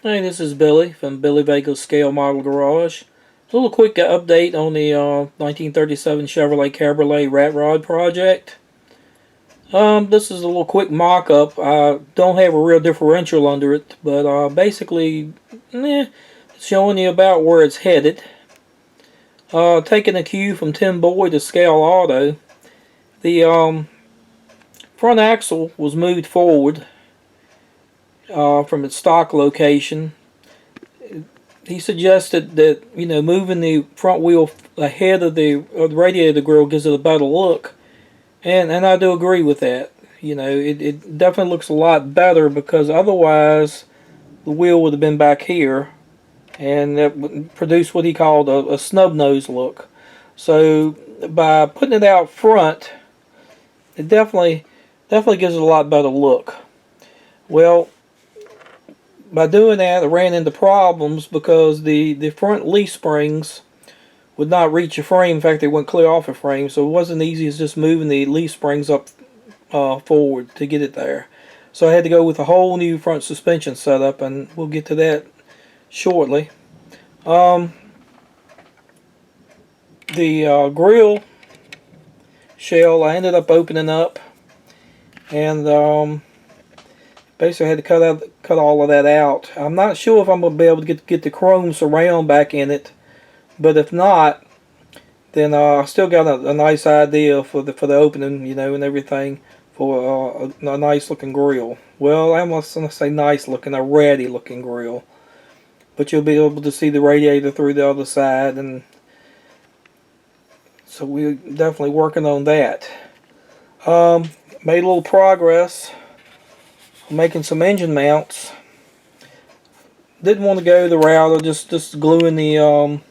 Hey, this is Billy from Billy Vega's Scale Model Garage. A little quick update on the 1937 Chevrolet Cabriolet Rat Rod project. This is a little quick mock-up. I don't have a real differential under it, but basically, showing you about where it's headed. Taking a cue from Tim Boyd to Scale Auto, the front axle was moved forward from its stock location. He suggested that moving the front wheel ahead of the radiator grill gives it a better look, and I do agree with that. It definitely looks a lot better because otherwise the wheel would have been back here, and that would produce what he called a snub nose look. So by putting it out front, it definitely gives it a lot better look. Well, by doing that, I ran into problems because the front leaf springs would not reach a frame. In fact, they went clear off a frame, so it wasn't easy as just moving the leaf springs up forward to get it there. So I had to go with a whole new front suspension setup, and we'll get to that shortly. The grill shell I ended up opening up, and basically I had to cut all of that out. I'm not sure if I'm going to be able to get the chrome surround back in it, but if not, then I still got a nice idea for the opening, and everything for a nice looking grill. Well, I'm not going to say nice looking, a ratty looking grill, but you'll be able to see the radiator through the other side, and so we're definitely working on that. Made a little progress making some engine mounts. Didn't want to go the route of just gluing the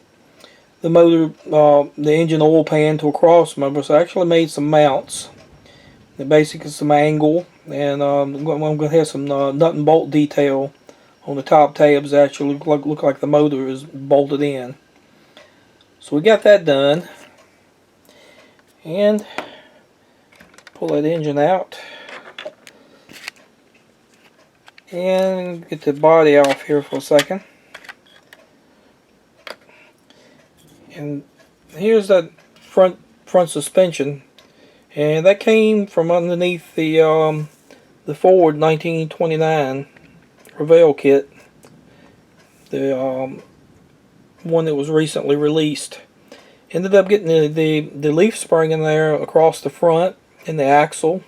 motor, the engine oil pan to a cross member, so I actually made some mounts. Basically some angle, and I'm going to have some nut and bolt detail on the top tabs that actually look like the motor is bolted in. So we got that done, and pull that engine out and get the body off here for a second. And here's that front suspension, and that came from underneath the Ford 1929 Revell kit, the one that was recently released. Ended up getting the leaf spring in there across the front and the axle,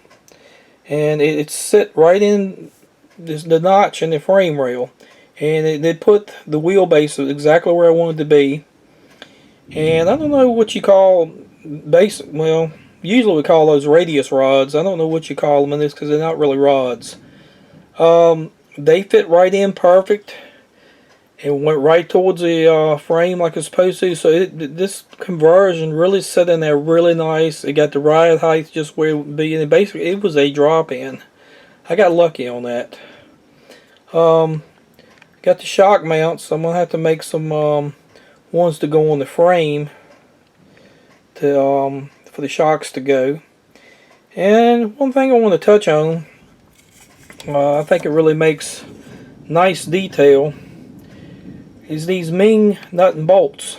and it sit right in the notch in the frame rail, and it put the wheelbase exactly where I wanted to be. And I don't know what you call well, usually we call those radius rods. I don't know what you call them in this because they're not really rods. They fit right in perfect. It went right towards the frame like it's supposed to. So this conversion really set in there really nice. It got the ride height just where it would be, and basically it was a drop in. I got lucky on that. Got the shock mounts. I'm gonna have to make some ones to go on the frame to for the shocks to go. And one thing I want to touch on, I think it really makes nice detail, is these Ming nut and bolts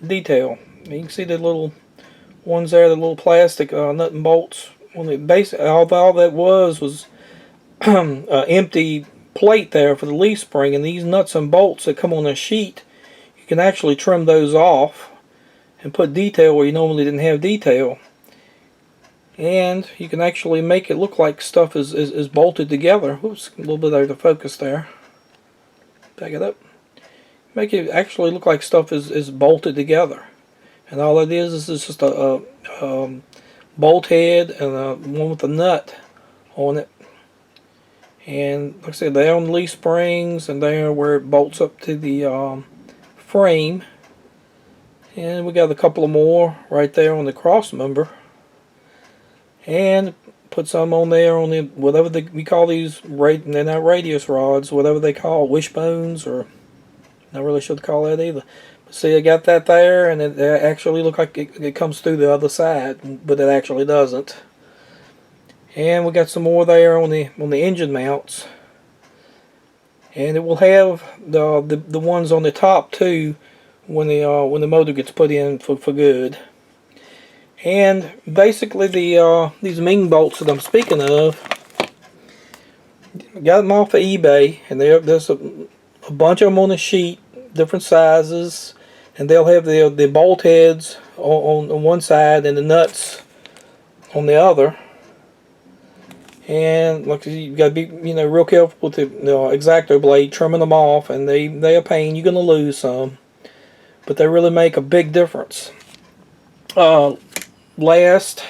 detail. You can see the little ones there, the little plastic nut and bolts. When it basically all that was empty plate there for the leaf spring, and these nuts and bolts that come on a sheet, you can actually trim those off and put detail where you normally didn't have detail, and you can actually make it look like stuff is bolted together. Oops, a little bit out of focus there. Back it up. Make it actually look like stuff is bolted together, and all it is just a bolt head and one with a nut on it. And like I said, they're on the leaf springs, and they're where it bolts up to the frame. And we got a couple of more right there on the cross member. And put some on there on the whatever we call these. They're not radius rods, whatever they call wishbones, or not really sure to call that either. But see, I got that there, and it actually looks like it comes through the other side, but it actually doesn't. And we got some more there on the engine mounts. and it will have the ones on the top too when the motor gets put in for good. And basically these Ming bolts that I'm speaking of, got them off of eBay, and there's a bunch of them on a sheet, different sizes, and they'll have the bolt heads on one side and the nuts on the other. And look, you got to be real careful with the X-Acto blade, trimming them off, and they a pain. You're gonna lose some, but they really make a big difference. Last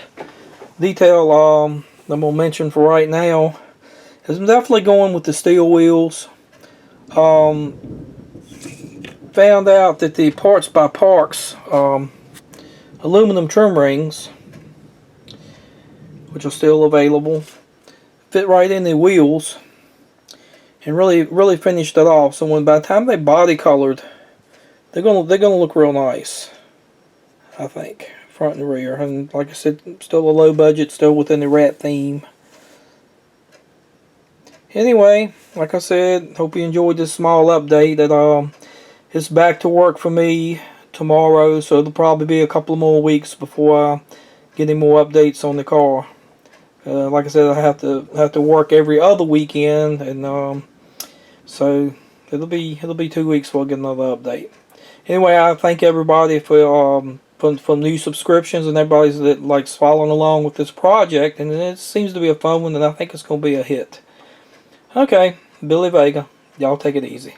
detail I'm gonna mention for right now is I'm definitely going with the steel wheels. Found out that the Parts by Parks aluminum trim rings, which are still available, fit right in the wheels and really finished it off. So by the time they body colored, they're gonna look real nice, I think, front and rear. And like I said, still a low budget, still within the rat theme. Anyway, like I said, hope you enjoyed this small update. That it's back to work for me tomorrow, so it'll probably be a couple more weeks before I get any more updates on the car. Like I said, I have to work every other weekend, and so it'll be 2 weeks before I get another update. Anyway, I thank everybody for new subscriptions and everybody that likes following along with this project, and it seems to be a fun one, and I think it's going to be a hit. Okay, Billy Vega, y'all take it easy.